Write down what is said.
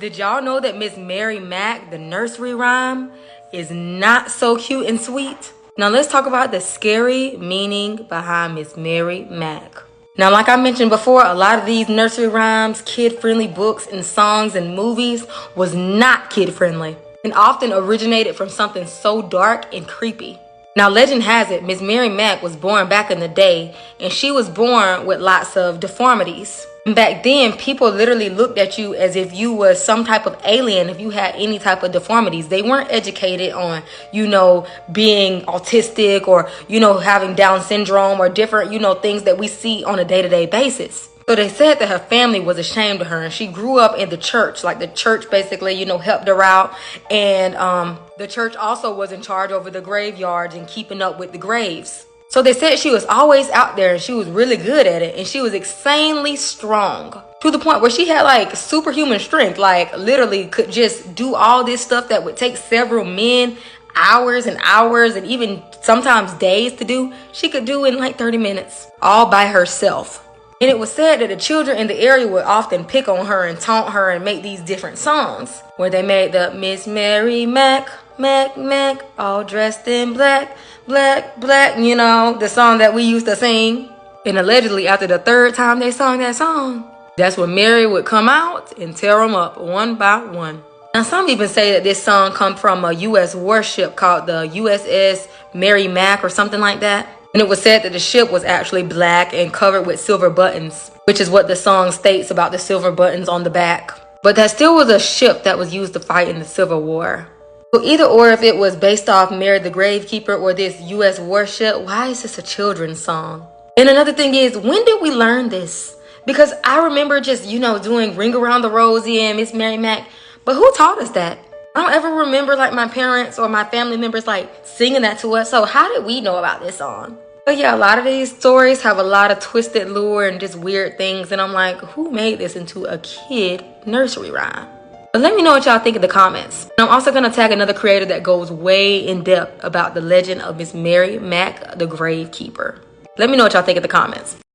Did y'all know that Miss Mary Mack, the nursery rhyme, is not so cute and sweet? Now let's talk about the scary meaning behind Miss Mary Mack. Now, like I mentioned before, a lot of these nursery rhymes, kid-friendly books and songs and movies was not kid-friendly and often originated from something so dark and creepy. Now, legend has it, Miss Mary Mack was born back in the day, and she was born with lots of deformities. And back then, people literally looked at you as if you were some type of alien if you had any type of deformities. They weren't educated on, being autistic or, having Down syndrome or different, things that we see on a day-to-day basis. So they said that her family was ashamed of her, and she grew up in the church. Like the church basically, helped her out. And the church also was in charge over the graveyards and keeping up with the graves. So they said she was always out there and she was really good at it. And she was insanely strong to the point where she had like superhuman strength, like literally could just do all this stuff that would take several men hours and hours and even sometimes days to do. She could do in like 30 minutes all by herself. And it was said that the children in the area would often pick on her and taunt her and make these different songs where they made the Miss Mary Mack, Mack, Mack, all dressed in black, black, black, the song that we used to sing. And allegedly after the third time they sung that song, that's when Mary would come out and tear them up one by one. Now some even say that this song come from a U.S. warship called the USS Mary Mack or something like that. And it was said that the ship was actually black and covered with silver buttons, which is what the song states about the silver buttons on the back. But that still was a ship that was used to fight in the Civil War. So either or, if it was based off Mary the Gravekeeper or this U.S. warship, why is this a children's song? And another thing is, when did we learn this? Because I remember just, doing Ring Around the Rosie and Miss Mary Mack. But who taught us that? I don't ever remember like my parents or my family members like singing that to us. So how did we know about this song? But yeah, a lot of these stories have a lot of twisted lore and just weird things. And I'm like, who made this into a kid nursery rhyme? But let me know what y'all think in the comments. And I'm also going to tag another creator that goes way in depth about the legend of Miss Mary Mack, the Gravekeeper. Let me know what y'all think in the comments.